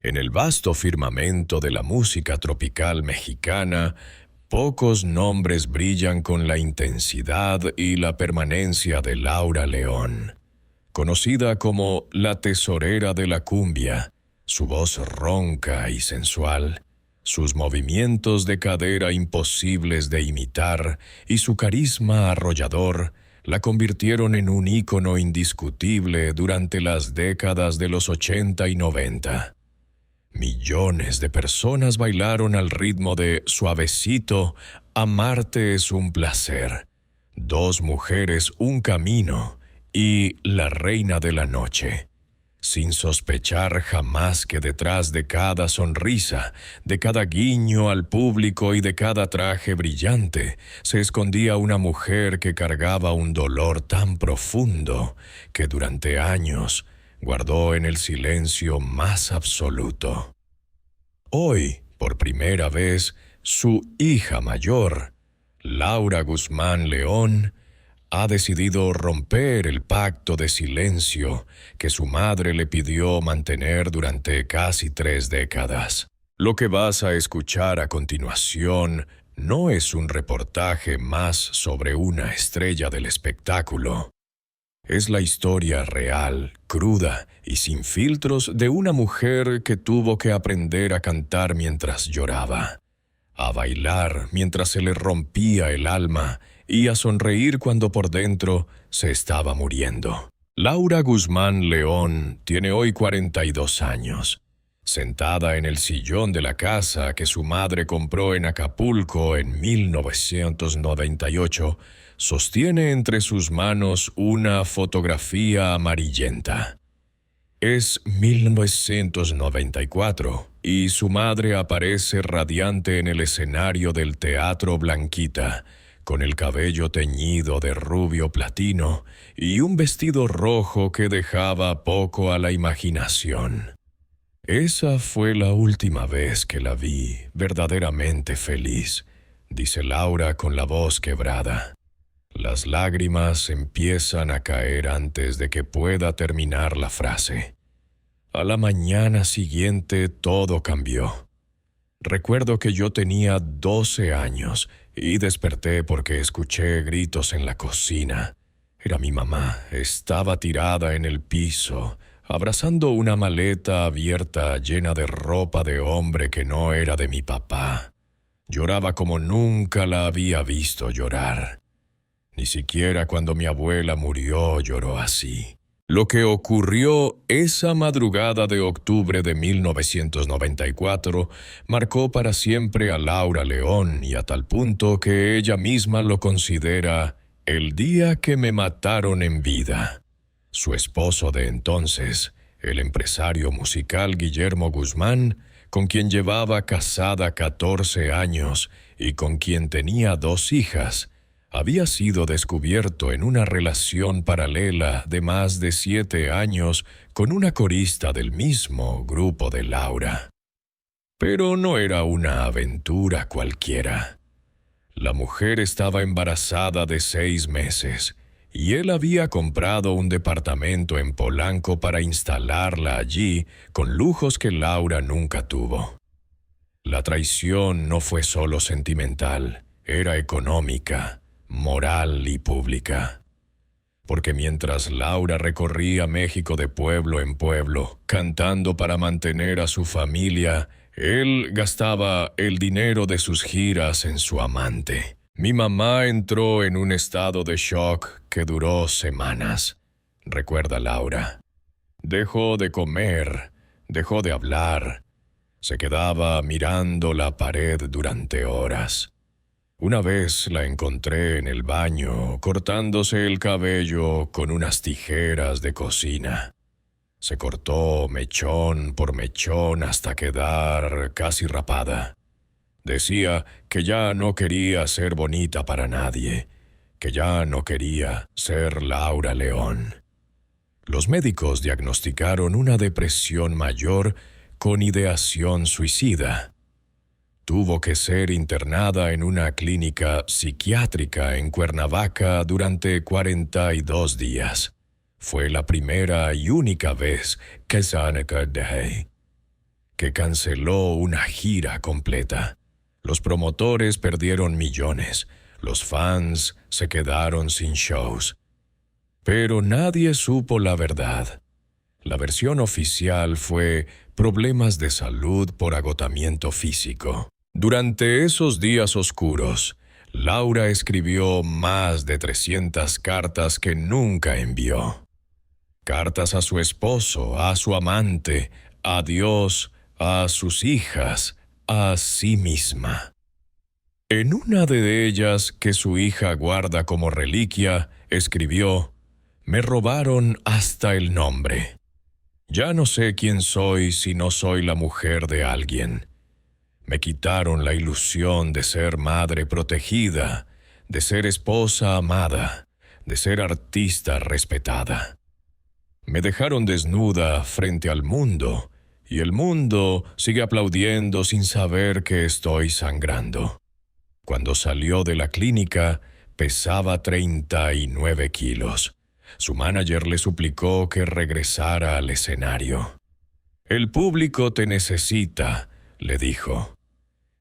En el vasto firmamento de la música tropical mexicana, pocos nombres brillan con la intensidad y la permanencia de Laura León. Conocida como la tesorera de la cumbia, su voz ronca y sensual, sus movimientos de cadera imposibles de imitar y su carisma arrollador la convirtieron en un ícono indiscutible durante las décadas de los 80 y 90. Millones de personas bailaron al ritmo de Suavecito, Amarte es un placer, Dos mujeres, un camino y La reina de la noche, sin sospechar jamás que detrás de cada sonrisa, de cada guiño al público y de cada traje brillante, se escondía una mujer que cargaba un dolor tan profundo que durante años guardó en el silencio más absoluto. Hoy, por primera vez, su hija mayor, Laura Guzmán León, ha decidido romper el pacto de silencio que su madre le pidió mantener durante casi 3 décadas. Lo que vas a escuchar a continuación no es un reportaje más sobre una estrella del espectáculo. Es la historia real, cruda y sin filtros de una mujer que tuvo que aprender a cantar mientras lloraba, a bailar mientras se le rompía el alma y a sonreír cuando por dentro se estaba muriendo. Laura Guzmán León tiene hoy 42 años. Sentada en el sillón de la casa que su madre compró en Acapulco en 1998, sostiene entre sus manos una fotografía amarillenta. Es 1994 y su madre aparece radiante en el escenario del Teatro Blanquita, con el cabello teñido de rubio platino y un vestido rojo que dejaba poco a la imaginación. Esa fue la última vez que la vi verdaderamente feliz, dice Laura con la voz quebrada. Las lágrimas empiezan a caer antes de que pueda terminar la frase. A la mañana siguiente todo cambió. Recuerdo que yo tenía 12 años y desperté porque escuché gritos en la cocina. Era mi mamá. Estaba tirada en el piso, abrazando una maleta abierta llena de ropa de hombre que no era de mi papá. Lloraba como nunca la había visto llorar. Ni siquiera cuando mi abuela murió lloró así. Lo que ocurrió esa madrugada de octubre de 1994 marcó para siempre a Laura León y a tal punto que ella misma lo considera el día que me mataron en vida. Su esposo de entonces, el empresario musical Guillermo Guzmán, con quien llevaba casada 14 años y con quien tenía 2 hijas, había sido descubierto en una relación paralela de más de 7 años con una corista del mismo grupo de Laura. Pero no era una aventura cualquiera. La mujer estaba embarazada de 6 meses y él había comprado un departamento en Polanco para instalarla allí con lujos que Laura nunca tuvo. La traición no fue solo sentimental, era económica, moral y pública. Porque mientras Laura recorría México de pueblo en pueblo, cantando para mantener a su familia, él gastaba el dinero de sus giras en su amante. Mi mamá entró en un estado de shock que duró semanas, recuerda Laura. Dejó de comer, dejó de hablar, se quedaba mirando la pared durante horas. Una vez la encontré en el baño cortándose el cabello con unas tijeras de cocina. Se cortó mechón por mechón hasta quedar casi rapada. Decía que ya no quería ser bonita para nadie, que ya no quería ser Laura León. Los médicos diagnosticaron una depresión mayor con ideación suicida. Tuvo que ser internada en una clínica psiquiátrica en Cuernavaca durante 42 días. Fue la primera y única vez que se dejó. que canceló una gira completa. Los promotores perdieron millones, los fans se quedaron sin shows. Pero nadie supo la verdad. La versión oficial fue problemas de salud por agotamiento físico. Durante esos días oscuros, Laura escribió más de 300 cartas que nunca envió. Cartas a su esposo, a su amante, a Dios, a sus hijas, a sí misma. En una de ellas, que su hija guarda como reliquia, escribió: «Me robaron hasta el nombre. Ya no sé quién soy si no soy la mujer de alguien. Me quitaron la ilusión de ser madre protegida, de ser esposa amada, de ser artista respetada. Me dejaron desnuda frente al mundo, y el mundo sigue aplaudiendo sin saber que estoy sangrando». Cuando salió de la clínica, pesaba 39 kilos. Su manager le suplicó que regresara al escenario. «El público te necesita», le dijo.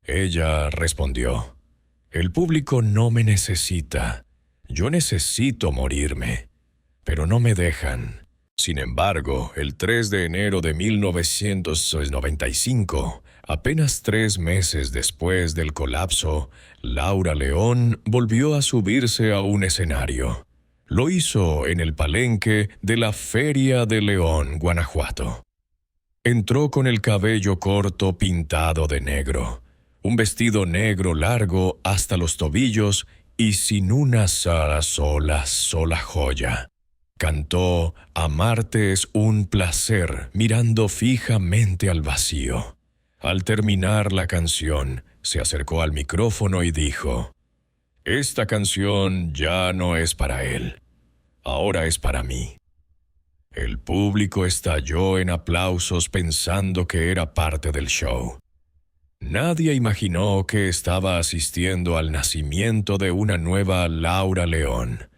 Ella respondió: «El público no me necesita. Yo necesito morirme, pero no me dejan». Sin embargo, el 3 de enero de 1995, apenas 3 meses después del colapso, Laura León volvió a subirse a un escenario. Lo hizo en el palenque de la Feria de León, Guanajuato. Entró con el cabello corto pintado de negro, un vestido negro largo hasta los tobillos y sin una sola joya. Cantó «Amarte es un placer», mirando fijamente al vacío. Al terminar la canción, se acercó al micrófono y dijo: «Esta canción ya no es para él, ahora es para mí». El público estalló en aplausos pensando que era parte del show. Nadie imaginó que estaba asistiendo al nacimiento de una nueva Laura León,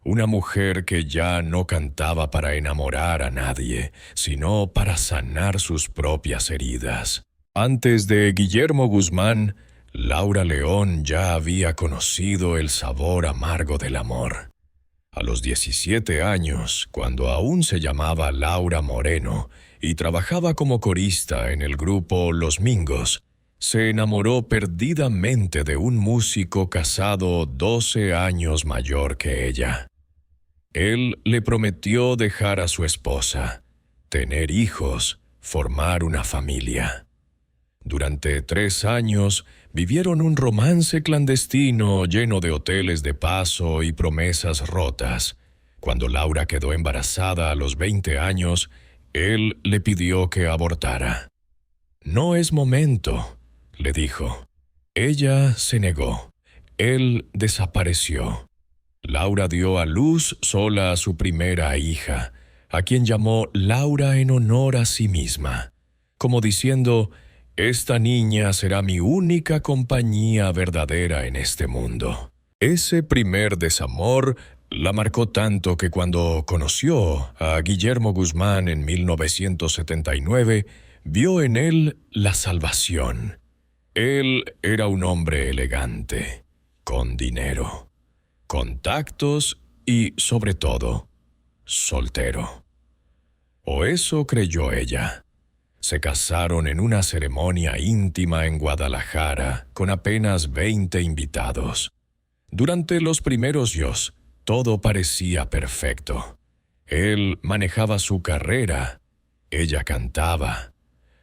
una mujer que ya no cantaba para enamorar a nadie, sino para sanar sus propias heridas. Antes de Guillermo Guzmán, Laura León ya había conocido el sabor amargo del amor. A los 17 años, cuando aún se llamaba Laura Moreno y trabajaba como corista en el grupo Los Mingos, se enamoró perdidamente de un músico casado 12 años mayor que ella. Él le prometió dejar a su esposa, tener hijos, formar una familia. Durante 3 años vivieron un romance clandestino lleno de hoteles de paso y promesas rotas. Cuando Laura quedó embarazada a los 20 años, él le pidió que abortara. «No es momento», le dijo. Ella se negó. Él desapareció. Laura dio a luz sola a su primera hija, a quien llamó Laura en honor a sí misma, como diciendo: «Esta niña será mi única compañía verdadera en este mundo». Ese primer desamor la marcó tanto que cuando conoció a Guillermo Guzmán en 1979, vio en él la salvación. Él era un hombre elegante, con dinero, contactos y, sobre todo, soltero. O eso creyó ella. Se casaron en una ceremonia íntima en Guadalajara, con apenas 20 invitados. Durante los primeros días, todo parecía perfecto. Él manejaba su carrera, ella cantaba.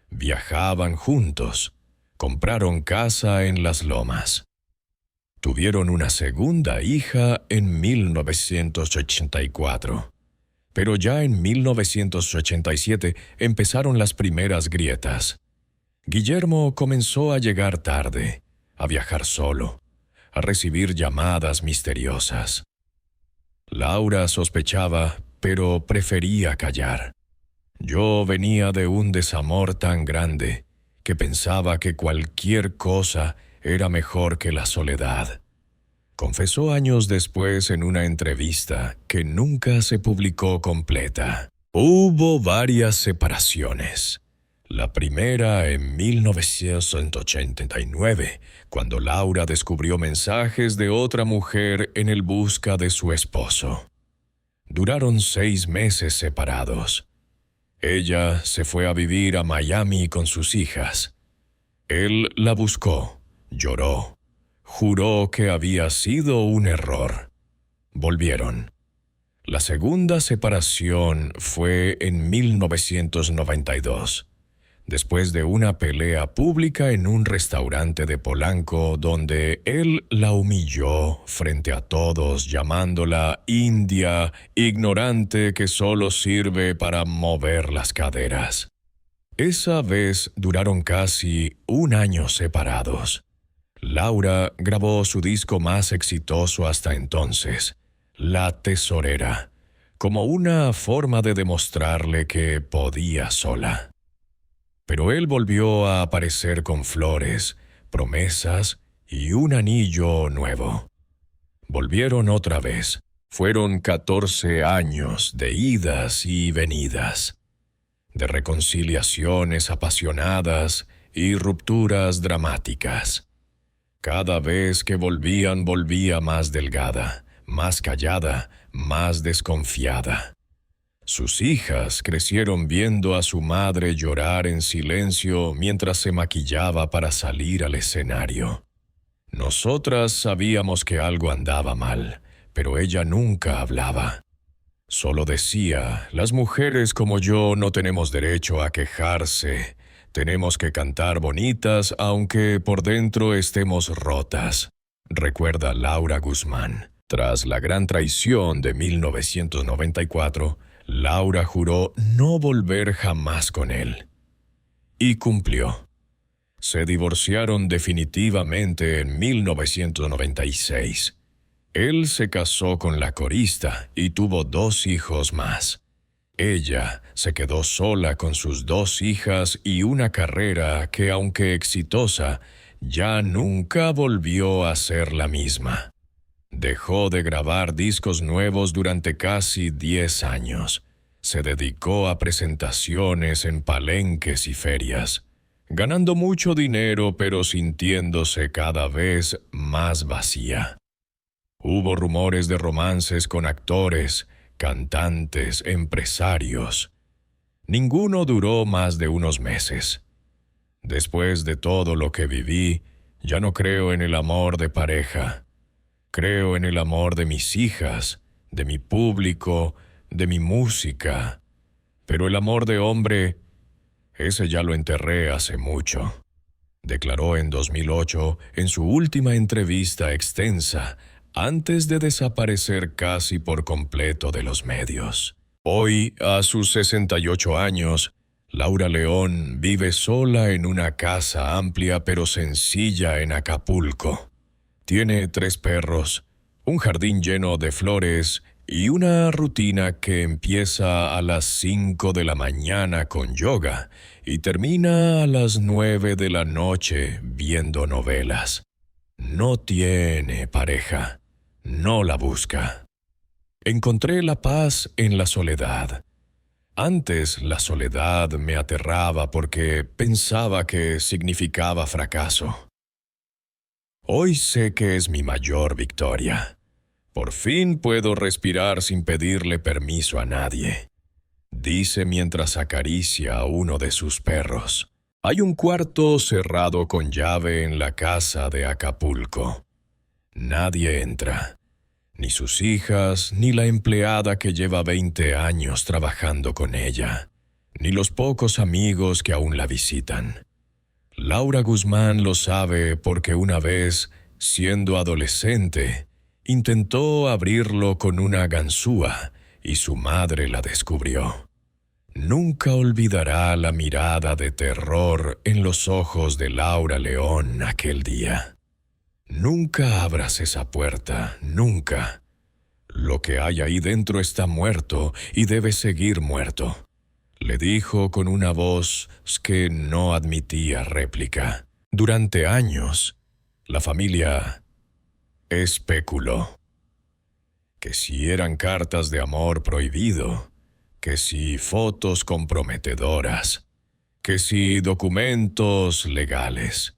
Viajaban juntos, compraron casa en Las Lomas. Tuvieron una segunda hija en 1984. Pero ya en 1987 empezaron las primeras grietas. Guillermo comenzó a llegar tarde, a viajar solo, a recibir llamadas misteriosas. Laura sospechaba, pero prefería callar. Yo venía de un desamor tan grande que pensaba que cualquier cosa era mejor que la soledad. Confesó años después en una entrevista que nunca se publicó completa. Hubo varias separaciones. La primera en 1989, cuando Laura descubrió mensajes de otra mujer en el busca de su esposo. Duraron 6 meses separados. Ella se fue a vivir a Miami con sus hijas. Él la buscó, lloró, juró que había sido un error. Volvieron. La segunda separación fue en 1992, después de una pelea pública en un restaurante de Polanco donde él la humilló frente a todos, llamándola india, ignorante que solo sirve para mover las caderas. Esa vez duraron casi 1 año separados. Laura grabó su disco más exitoso hasta entonces, La Tesorera, como una forma de demostrarle que podía sola. Pero él volvió a aparecer con flores, promesas y un anillo nuevo. Volvieron otra vez. Fueron 14 años de idas y venidas, de reconciliaciones apasionadas y rupturas dramáticas. Cada vez que volvían, volvía más delgada, más callada, más desconfiada. Sus hijas crecieron viendo a su madre llorar en silencio mientras se maquillaba para salir al escenario. Nosotras sabíamos que algo andaba mal, pero ella nunca hablaba. Solo decía, las mujeres como yo no tenemos derecho a quejarse. Tenemos que cantar bonitas aunque por dentro estemos rotas, recuerda Laura Guzmán. Tras la gran traición de 1994, Laura juró no volver jamás con él. Y cumplió. Se divorciaron definitivamente en 1996. Él se casó con la corista y tuvo 2 hijos más. Ella se quedó sola con sus 2 hijas y una carrera que, aunque exitosa, ya nunca volvió a ser la misma. Dejó de grabar discos nuevos durante casi 10 años. Se dedicó a presentaciones en palenques y ferias, ganando mucho dinero pero sintiéndose cada vez más vacía. Hubo rumores de romances con actores, cantantes, empresarios. Ninguno duró más de unos meses. Después de todo lo que viví, ya no creo en el amor de pareja. Creo en el amor de mis hijas, de mi público, de mi música. Pero el amor de hombre, ese ya lo enterré hace mucho, declaró en 2008 en su última entrevista extensa, antes de desaparecer casi por completo de los medios. Hoy, a sus 68 años, Laura León vive sola en una casa amplia pero sencilla en Acapulco. Tiene 3 perros, un jardín lleno de flores y una rutina que empieza a las 5 de la mañana con yoga y termina a las 9 de la noche viendo novelas. No tiene pareja. No la busca. Encontré la paz en la soledad. Antes la soledad me aterraba porque pensaba que significaba fracaso. Hoy sé que es mi mayor victoria. Por fin puedo respirar sin pedirle permiso a nadie, dice mientras acaricia a uno de sus perros. Hay un cuarto cerrado con llave en la casa de Acapulco. Nadie entra, ni sus hijas, ni la empleada que lleva 20 años trabajando con ella, ni los pocos amigos que aún la visitan. Laura Guzmán lo sabe porque una vez, siendo adolescente, intentó abrirlo con una ganzúa y su madre la descubrió. Nunca olvidará la mirada de terror en los ojos de Laura León aquel día. Nunca abras esa puerta, nunca. Lo que hay ahí dentro está muerto y debe seguir muerto, le dijo con una voz que no admitía réplica. Durante años, la familia especuló que si eran cartas de amor prohibido, que si fotos comprometedoras, que si documentos legales.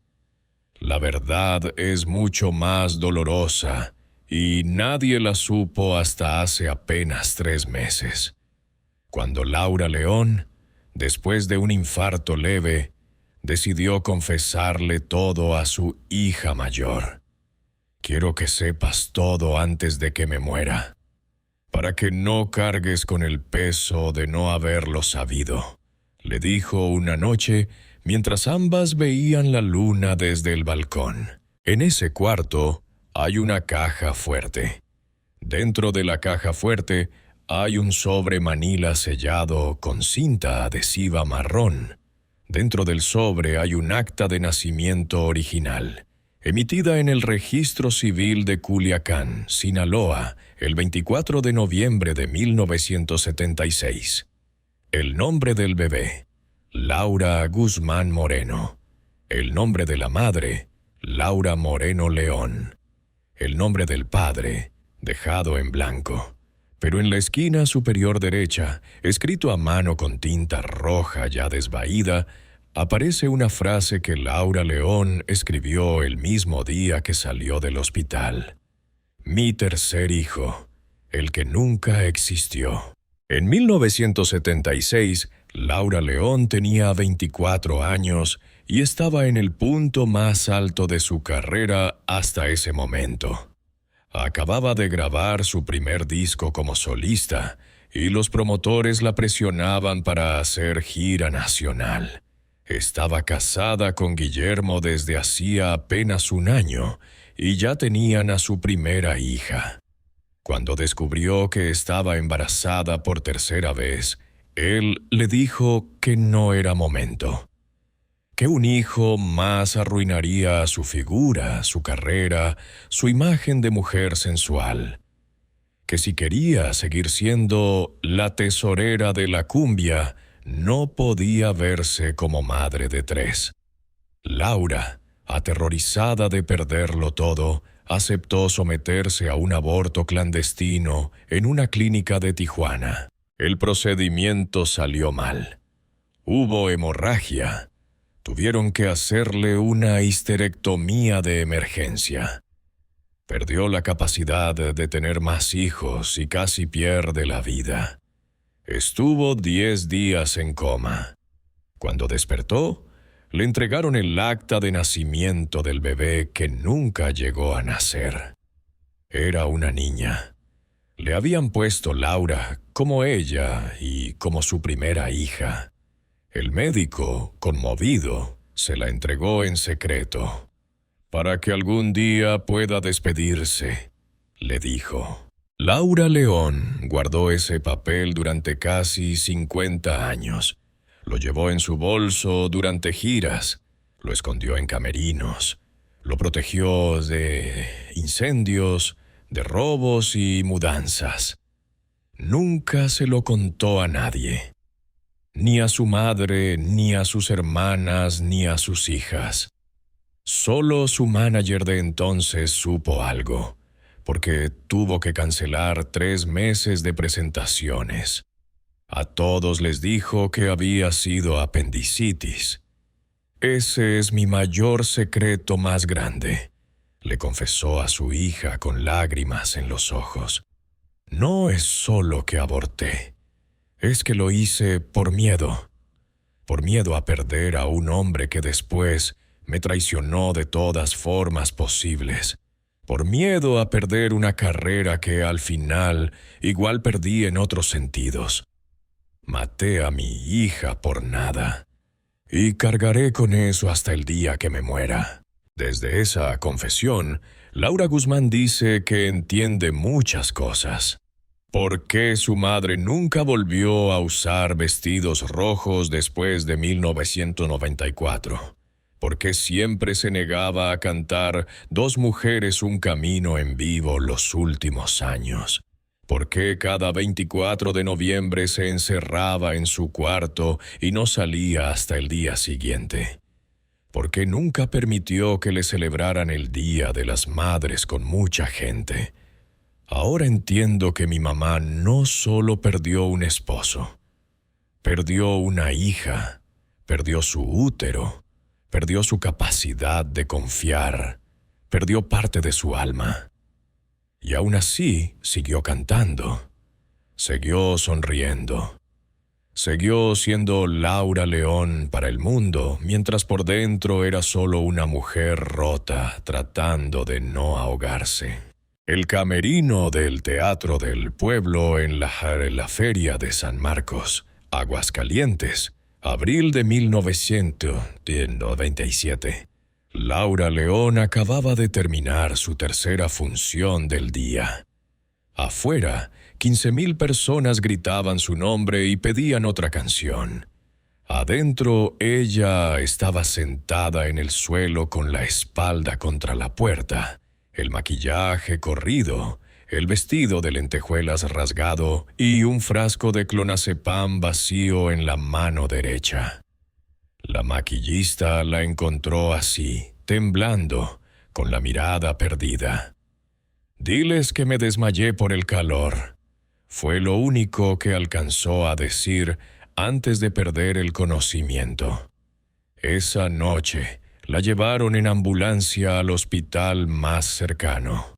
La verdad es mucho más dolorosa y nadie la supo hasta hace apenas 3 meses, cuando Laura León, después de un infarto leve, decidió confesarle todo a su hija mayor. Quiero que sepas todo antes de que me muera, para que no cargues con el peso de no haberlo sabido, le dijo una noche mientras ambas veían la luna desde el balcón. En ese cuarto hay una caja fuerte. Dentro de la caja fuerte hay un sobre manila sellado con cinta adhesiva marrón. Dentro del sobre hay un acta de nacimiento original, emitida en el Registro Civil de Culiacán, Sinaloa, el 24 de noviembre de 1976. El nombre del bebé: Laura Guzmán Moreno. El nombre de la madre: Laura Moreno León. El nombre del padre, dejado en blanco, pero en la esquina superior derecha, escrito a mano con tinta roja ya desvaída, aparece una frase que Laura León escribió el mismo día que salió del hospital: mi tercer hijo, el que nunca existió. En 1976, Laura León tenía 24 años y estaba en el punto más alto de su carrera hasta ese momento. Acababa de grabar su primer disco como solista y los promotores la presionaban para hacer gira nacional. Estaba casada con Guillermo desde hacía apenas 1 año y ya tenían a su primera hija. Cuando descubrió que estaba embarazada por tercera vez, él le dijo que no era momento, que un hijo más arruinaría su figura, su carrera, su imagen de mujer sensual, que si quería seguir siendo la tesorera de la cumbia, no podía verse como madre de 3. Laura, aterrorizada de perderlo todo, aceptó someterse a un aborto clandestino en una clínica de Tijuana. El procedimiento salió mal. Hubo hemorragia. Tuvieron que hacerle una histerectomía de emergencia. Perdió la capacidad de tener más hijos y casi pierde la vida. Estuvo 10 días en coma. Cuando despertó, le entregaron el acta de nacimiento del bebé que nunca llegó a nacer. Era una niña. Le habían puesto Laura como ella y como su primera hija. El médico, conmovido, se la entregó en secreto. Para que algún día pueda despedirse, le dijo. Laura León guardó ese papel durante casi 50 años. Lo llevó en su bolso durante giras, lo escondió en camerinos, lo protegió de incendios, de robos y mudanzas. Nunca se lo contó a nadie, ni a su madre, ni a sus hermanas, ni a sus hijas. Solo su manager de entonces supo algo, porque tuvo que cancelar 3 meses de presentaciones. A todos les dijo que había sido apendicitis. Ese es mi mayor secreto más grande, le confesó a su hija con lágrimas en los ojos. No es solo que aborté, es que lo hice por miedo a perder a un hombre que después me traicionó de todas formas posibles, por miedo a perder una carrera que al final igual perdí en otros sentidos. Maté a mi hija por nada, y cargaré con eso hasta el día que me muera. Desde esa confesión, Laura Guzmán dice que entiende muchas cosas. ¿Por qué su madre nunca volvió a usar vestidos rojos después de 1994? ¿Por qué siempre se negaba a cantar Dos mujeres, un camino en vivo los últimos años? ¿Por qué cada 24 de noviembre se encerraba en su cuarto y no salía hasta el día siguiente? ¿Por qué nunca permitió que le celebraran el Día de las Madres con mucha gente? Ahora entiendo que mi mamá no solo perdió un esposo, perdió una hija, perdió su útero, perdió su capacidad de confiar, perdió parte de su alma. Y aún así siguió cantando, siguió sonriendo, siguió siendo Laura León para el mundo, mientras por dentro era solo una mujer rota tratando de no ahogarse. El camerino del Teatro del Pueblo en la Feria de San Marcos, Aguascalientes, abril de 1997. Laura León acababa de terminar su tercera función del día. Afuera, 15,000 personas gritaban su nombre y pedían otra canción. Adentro, ella estaba sentada en el suelo con la espalda contra la puerta, el maquillaje corrido, el vestido de lentejuelas rasgado y un frasco de clonazepam vacío en la mano derecha. La maquillista la encontró así, temblando, con la mirada perdida. «Diles que me desmayé por el calor», fue lo único que alcanzó a decir antes de perder el conocimiento. Esa noche la llevaron en ambulancia al hospital más cercano.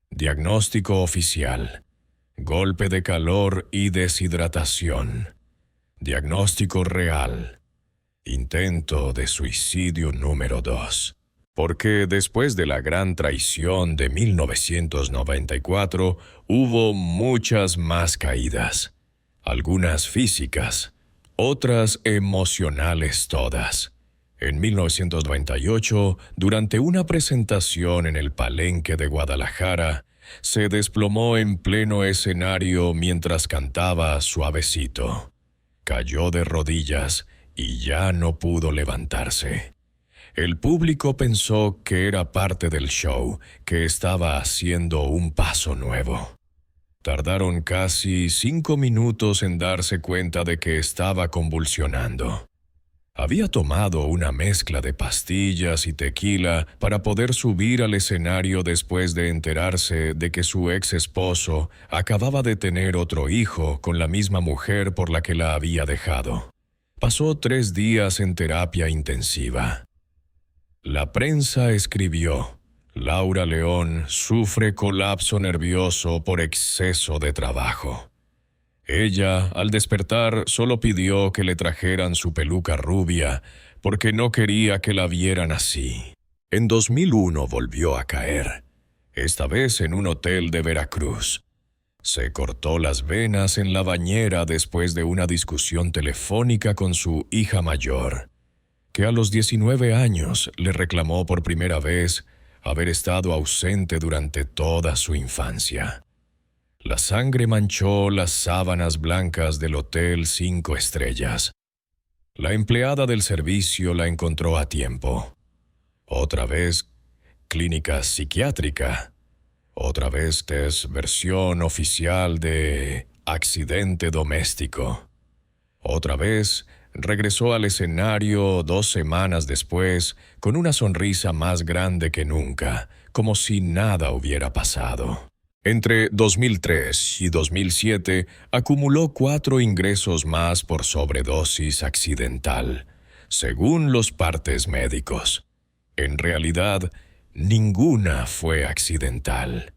Diagnóstico oficial: golpe de calor y deshidratación. Diagnóstico real: intento de suicidio número 2. Porque después de la gran traición de 1994, hubo muchas más caídas. Algunas físicas, otras emocionales todas. En 1998, durante una presentación en el Palenque de Guadalajara, se desplomó en pleno escenario mientras cantaba Suavecito. Cayó de rodillas y ya no pudo levantarse. El público pensó que era parte del show, que estaba haciendo un paso nuevo. Tardaron casi 5 minutos en darse cuenta de que estaba convulsionando. Había tomado una mezcla de pastillas y tequila para poder subir al escenario después de enterarse de que su ex esposo acababa de tener otro hijo con la misma mujer por la que la había dejado. Pasó 3 días en terapia intensiva. La prensa escribió: Laura León sufre colapso nervioso por exceso de trabajo. Ella, al despertar, solo pidió que le trajeran su peluca rubia porque no quería que la vieran así. En 2001 volvió a caer, esta vez en un hotel de Veracruz. Se cortó las venas en la bañera después de una discusión telefónica con su hija mayor, que a los 19 años le reclamó por primera vez haber estado ausente durante toda su infancia. La sangre manchó las sábanas blancas del Hotel 5 Estrellas. La empleada del servicio la encontró a tiempo. Otra vez, clínica psiquiátrica. Otra vez, versión oficial de accidente doméstico. Otra vez, regresó al escenario 2 semanas después con una sonrisa más grande que nunca, como si nada hubiera pasado. Entre 2003 y 2007 acumuló 4 ingresos más por sobredosis accidental, según los partes médicos. En realidad, ninguna fue accidental.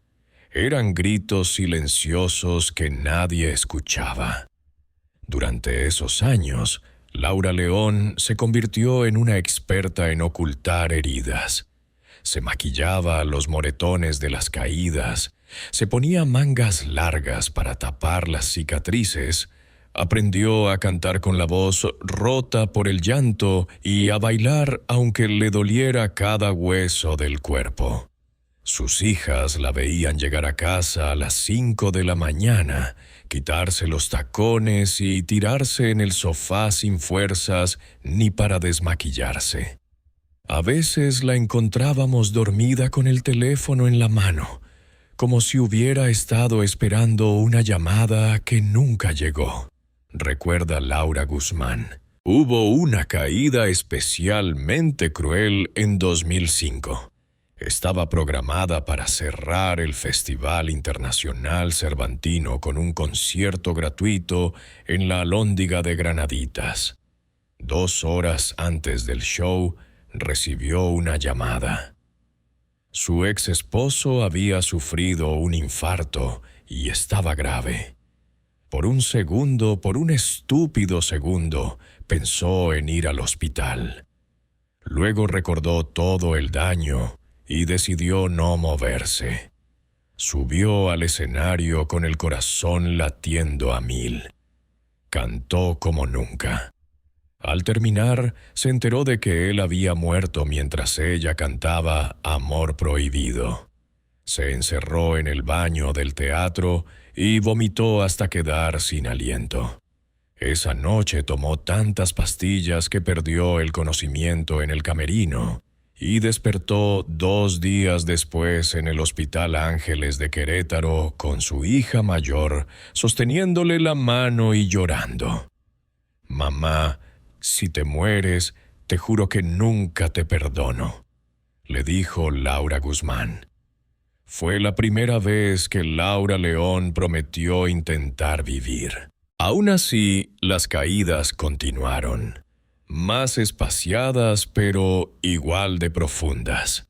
Eran gritos silenciosos que nadie escuchaba. Durante esos años, Laura León se convirtió en una experta en ocultar heridas. Se maquillaba los moretones de las caídas, se ponía mangas largas para tapar las cicatrices, aprendió a cantar con la voz rota por el llanto y a bailar aunque le doliera cada hueso del cuerpo. Sus hijas la veían llegar a casa a las 5 de la mañana, quitarse los tacones y tirarse en el sofá sin fuerzas ni para desmaquillarse. A veces la encontrábamos dormida con el teléfono en la mano, como si hubiera estado esperando una llamada que nunca llegó, recuerda Laura Guzmán. Hubo una caída especialmente cruel en 2005. Estaba programada para cerrar el Festival Internacional Cervantino con un concierto gratuito en la Alhóndiga de Granaditas. 2 horas antes del show, recibió una llamada. Su ex esposo había sufrido un infarto y estaba grave. Por un segundo, por un estúpido segundo, pensó en ir al hospital. Luego recordó todo el daño y decidió no moverse. Subió al escenario con el corazón latiendo a 1000. Cantó como nunca. Al terminar, se enteró de que él había muerto mientras ella cantaba Amor Prohibido. Se encerró en el baño del teatro y vomitó hasta quedar sin aliento. Esa noche tomó tantas pastillas que perdió el conocimiento en el camerino y despertó 2 días después en el Hospital Ángeles de Querétaro con su hija mayor, sosteniéndole la mano y llorando. «Mamá, si te mueres, te juro que nunca te perdono», le dijo Laura Guzmán. Fue la primera vez que Laura León prometió intentar vivir. Aún así, las caídas continuaron, más espaciadas pero igual de profundas.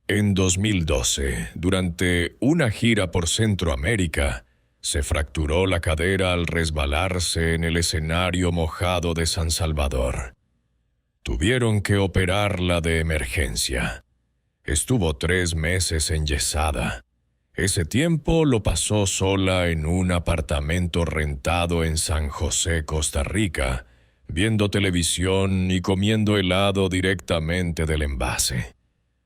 En 2012, durante una gira por Centroamérica, se fracturó la cadera al resbalarse en el escenario mojado de San Salvador. Tuvieron que operarla de emergencia. Estuvo 3 meses enyesada. Ese tiempo lo pasó sola en un apartamento rentado en San José, Costa Rica, viendo televisión y comiendo helado directamente del envase.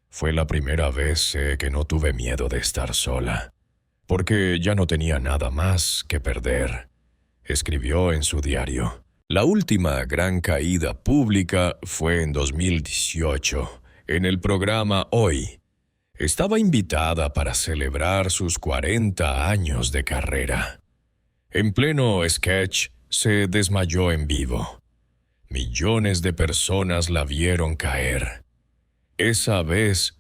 Fue la primera vez que no tuve miedo de estar sola, porque ya no tenía nada más que perder, escribió en su diario. La última gran caída pública fue en 2018, en el programa Hoy. Estaba invitada para celebrar sus 40 años de carrera. En pleno sketch, se desmayó en vivo. Millones de personas la vieron caer. Esa vez,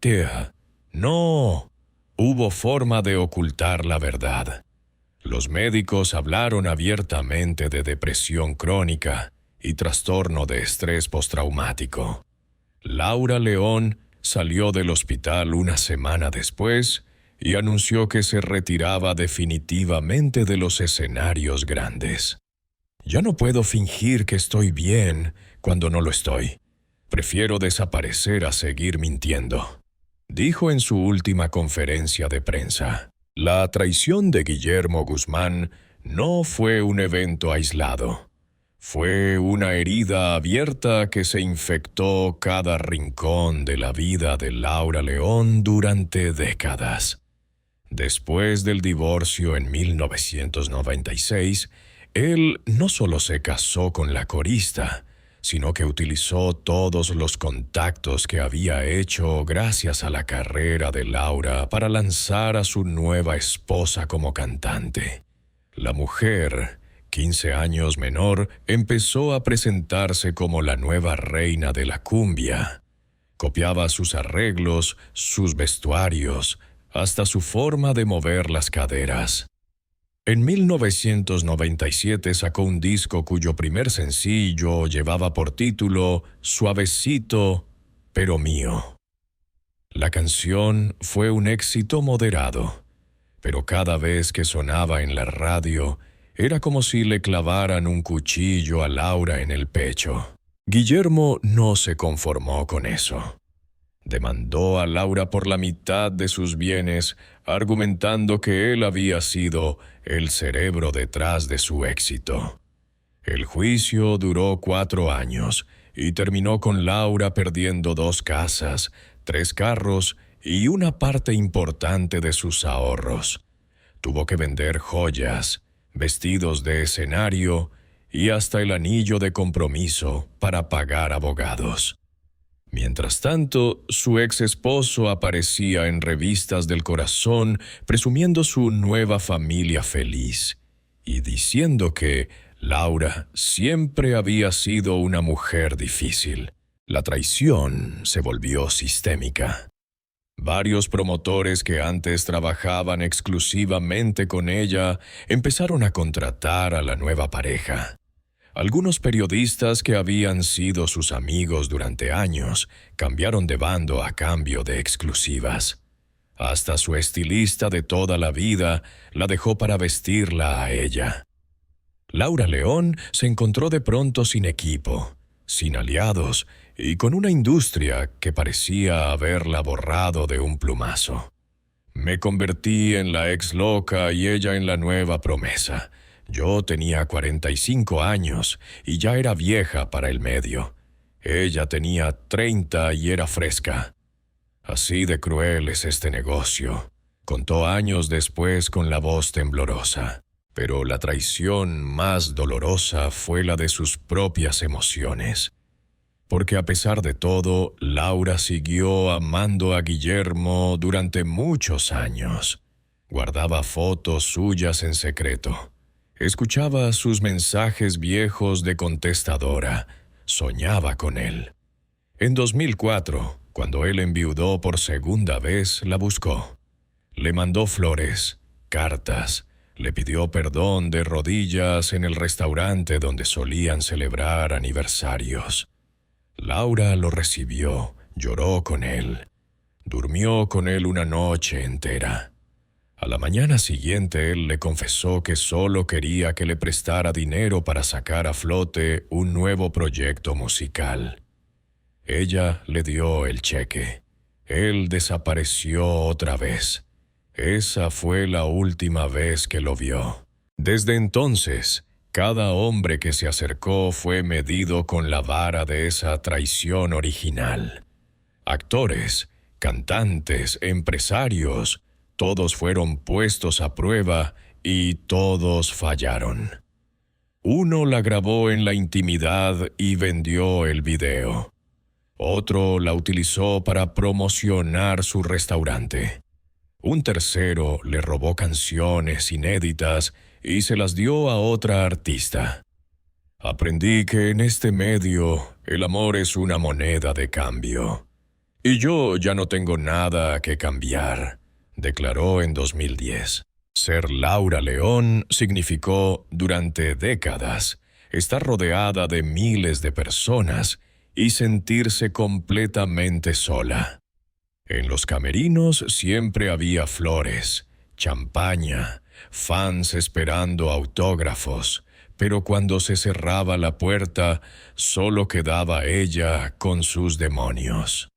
tía, no hubo forma de ocultar la verdad. Los médicos hablaron abiertamente de depresión crónica y trastorno de estrés postraumático. Laura León salió del hospital una semana después y anunció que se retiraba definitivamente de los escenarios grandes. «Ya no puedo fingir que estoy bien cuando no lo estoy. Prefiero desaparecer a seguir mintiendo», dijo en su última conferencia de prensa. La traición de Guillermo Guzmán no fue un evento aislado. Fue una herida abierta que se infectó cada rincón de la vida de Laura León durante décadas. Después del divorcio en 1996, él no solo se casó con la corista, sino que utilizó todos los contactos que había hecho gracias a la carrera de Laura para lanzar a su nueva esposa como cantante. La mujer, 15 años menor, empezó a presentarse como la nueva reina de la cumbia. Copiaba sus arreglos, sus vestuarios, hasta su forma de mover las caderas. En 1997 sacó un disco cuyo primer sencillo llevaba por título Suavecito, pero mío. La canción fue un éxito moderado, pero cada vez que sonaba en la radio, era como si le clavaran un cuchillo a Laura en el pecho. Guillermo no se conformó con eso. Demandó a Laura por la mitad de sus bienes, argumentando que él había sido el cerebro detrás de su éxito. El juicio duró 4 años y terminó con Laura perdiendo 2 casas, 3 carros y una parte importante de sus ahorros. Tuvo que vender joyas, vestidos de escenario y hasta el anillo de compromiso para pagar abogados. Mientras tanto, su ex esposo aparecía en revistas del corazón presumiendo su nueva familia feliz y diciendo que Laura siempre había sido una mujer difícil. La traición se volvió sistémica. Varios promotores que antes trabajaban exclusivamente con ella empezaron a contratar a la nueva pareja. Algunos periodistas que habían sido sus amigos durante años cambiaron de bando a cambio de exclusivas. Hasta su estilista de toda la vida la dejó para vestirla a ella. Laura León se encontró de pronto sin equipo, sin aliados y con una industria que parecía haberla borrado de un plumazo. Me convertí en la ex loca y ella en la nueva promesa. Yo tenía 45 años y ya era vieja para el medio. Ella tenía 30 y era fresca. Así de cruel es este negocio, contó años después con la voz temblorosa. Pero la traición más dolorosa fue la de sus propias emociones. Porque a pesar de todo, Laura siguió amando a Guillermo durante muchos años. Guardaba fotos suyas en secreto. Escuchaba sus mensajes viejos de contestadora. Soñaba con él. En 2004, cuando él enviudó por segunda vez, la buscó. Le mandó flores, cartas. Le pidió perdón de rodillas en el restaurante donde solían celebrar aniversarios. Laura lo recibió, lloró con él. Durmió con él una noche entera. A la mañana siguiente él le confesó que solo quería que le prestara dinero para sacar a flote un nuevo proyecto musical. Ella le dio el cheque. Él desapareció otra vez. Esa fue la última vez que lo vio. Desde entonces, cada hombre que se acercó fue medido con la vara de esa traición original. Actores, cantantes, empresarios, todos fueron puestos a prueba y todos fallaron. Uno la grabó en la intimidad y vendió el video. Otro la utilizó para promocionar su restaurante. Un tercero le robó canciones inéditas y se las dio a otra artista. Aprendí que en este medio el amor es una moneda de cambio. Y yo ya no tengo nada que cambiar, declaró en 2010. Ser Laura León significó, durante décadas, estar rodeada de miles de personas y sentirse completamente sola. En los camerinos siempre había flores, champaña, fans esperando autógrafos, pero cuando se cerraba la puerta, solo quedaba ella con sus demonios.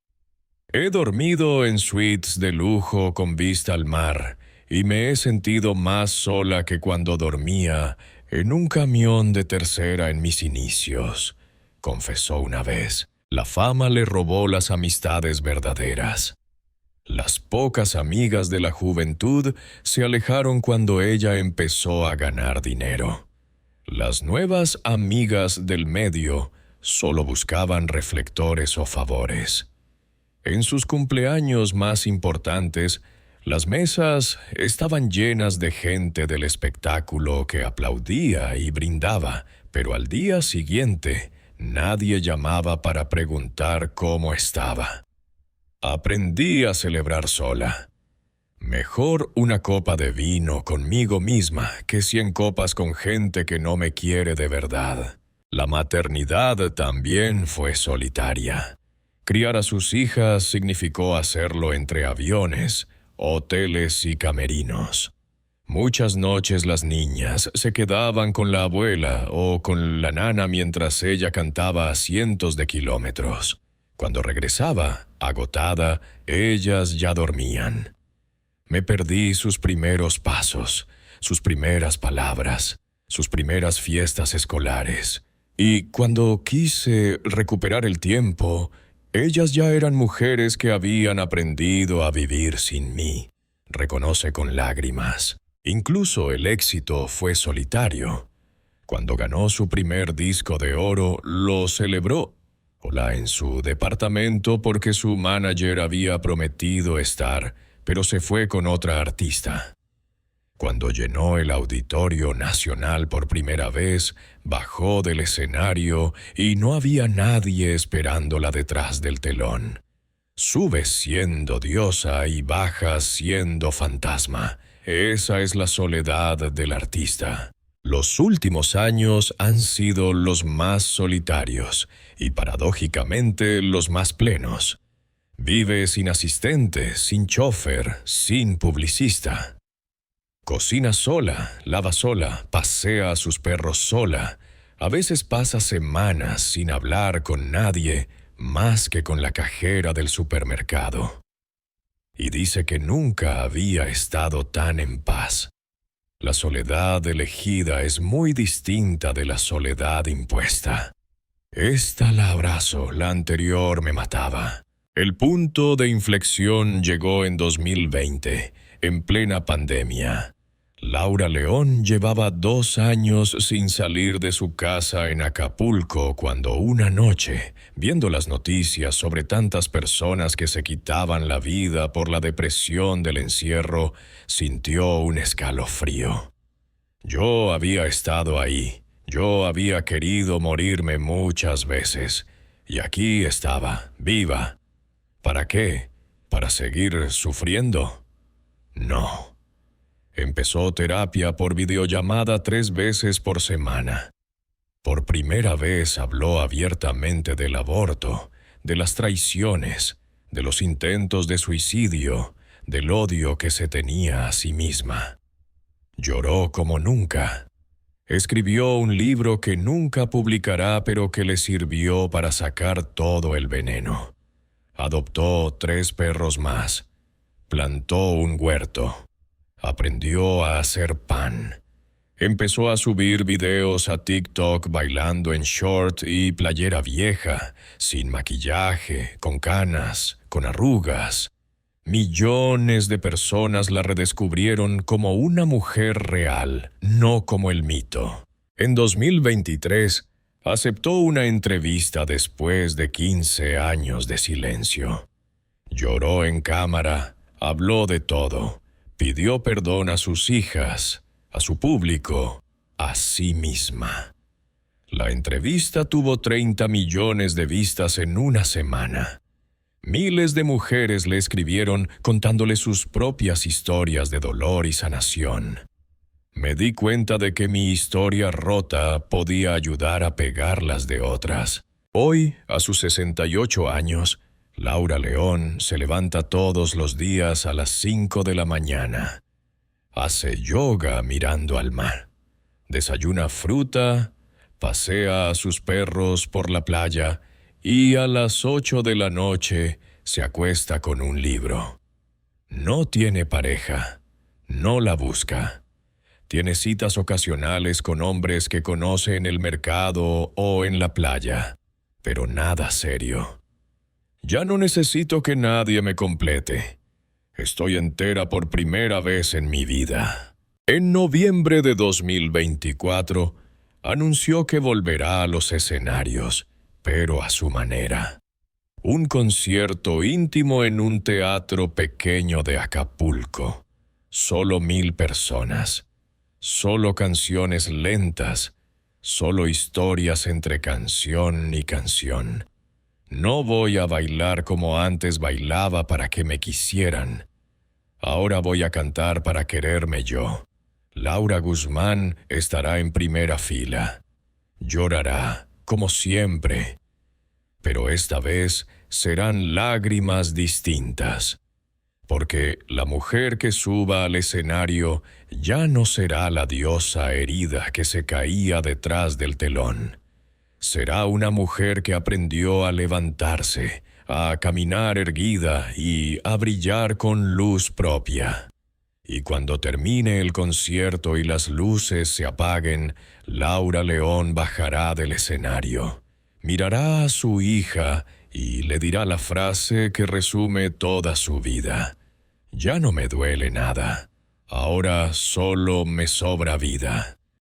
He dormido en suites de lujo con vista al mar, y me he sentido más sola que cuando dormía en un camión de tercera en mis inicios, confesó una vez. La fama le robó las amistades verdaderas. Las pocas amigas de la juventud se alejaron cuando ella empezó a ganar dinero. Las nuevas amigas del medio solo buscaban reflectores o favores. En sus cumpleaños más importantes, las mesas estaban llenas de gente del espectáculo que aplaudía y brindaba, pero al día siguiente nadie llamaba para preguntar cómo estaba. Aprendí a celebrar sola. Mejor una copa de vino conmigo misma que 100 copas con gente que no me quiere de verdad. La maternidad también fue solitaria. Criar a sus hijas significó hacerlo entre aviones, hoteles y camerinos. Muchas noches las niñas se quedaban con la abuela o con la nana mientras ella cantaba a cientos de kilómetros. Cuando regresaba, agotada, ellas ya dormían. Me perdí sus primeros pasos, sus primeras palabras, sus primeras fiestas escolares. Y cuando quise recuperar el tiempo, ellas ya eran mujeres que habían aprendido a vivir sin mí, reconoce con lágrimas. Incluso el éxito fue solitario. Cuando ganó su primer disco de oro, lo celebró sola en su departamento porque su manager había prometido estar, pero se fue con otra artista. Cuando llenó el Auditorio Nacional por primera vez, bajó del escenario y no había nadie esperándola detrás del telón. Subes siendo diosa y bajas siendo fantasma. Esa es la soledad del artista. Los últimos años han sido los más solitarios y paradójicamente los más plenos. Vive sin asistente, sin chofer, sin publicista. Cocina sola, lava sola, pasea a sus perros sola. A veces pasa semanas sin hablar con nadie más que con la cajera del supermercado. Y dice que nunca había estado tan en paz. La soledad elegida es muy distinta de la soledad impuesta. Esta la abrazo, la anterior me mataba. El punto de inflexión llegó en 2020, en plena pandemia. Laura León llevaba 2 años sin salir de su casa en Acapulco cuando una noche, viendo las noticias sobre tantas personas que se quitaban la vida por la depresión del encierro, sintió un escalofrío. Yo había estado ahí, yo había querido morirme muchas veces, y aquí estaba, viva. ¿Para qué? ¿Para seguir sufriendo? No. Empezó terapia por videollamada 3 veces por semana. Por primera vez habló abiertamente del aborto, de las traiciones, de los intentos de suicidio, del odio que se tenía a sí misma. Lloró como nunca. Escribió un libro que nunca publicará, pero que le sirvió para sacar todo el veneno. Adoptó 3 perros más. Plantó un huerto. Aprendió a hacer pan. Empezó a subir videos a TikTok bailando en short y playera vieja, sin maquillaje, con canas, con arrugas. Millones de personas la redescubrieron como una mujer real, no como el mito. En 2023, aceptó una entrevista después de 15 años de silencio. Lloró en cámara, habló de todo. Pidió perdón a sus hijas, a su público, a sí misma. La entrevista tuvo 30 millones de vistas en una semana. Miles de mujeres le escribieron contándole sus propias historias de dolor y sanación. Me di cuenta de que mi historia rota podía ayudar a pegar las de otras. Hoy, a sus 68 años, Laura León se levanta todos los días a las 5 de la mañana. Hace yoga mirando al mar. Desayuna fruta, pasea a sus perros por la playa y a las 8 de la noche se acuesta con un libro. No tiene pareja, no la busca. Tiene citas ocasionales con hombres que conoce en el mercado o en la playa, pero nada serio. Ya no necesito que nadie me complete. Estoy entera por primera vez en mi vida. En noviembre de 2024, anunció que volverá a los escenarios, pero a su manera. Un concierto íntimo en un teatro pequeño de Acapulco. Solo 1000 personas. Solo canciones lentas. Solo historias entre canción y canción. No voy a bailar como antes bailaba para que me quisieran. Ahora voy a cantar para quererme yo. Laura Guzmán estará en primera fila. Llorará, como siempre. Pero esta vez serán lágrimas distintas. Porque la mujer que suba al escenario ya no será la diosa herida que se caía detrás del telón. Será una mujer que aprendió a levantarse, a caminar erguida y a brillar con luz propia. Y cuando termine el concierto y las luces se apaguen, Laura León bajará del escenario. Mirará a su hija y le dirá la frase que resume toda su vida. Ya no me duele nada. Ahora solo me sobra vida.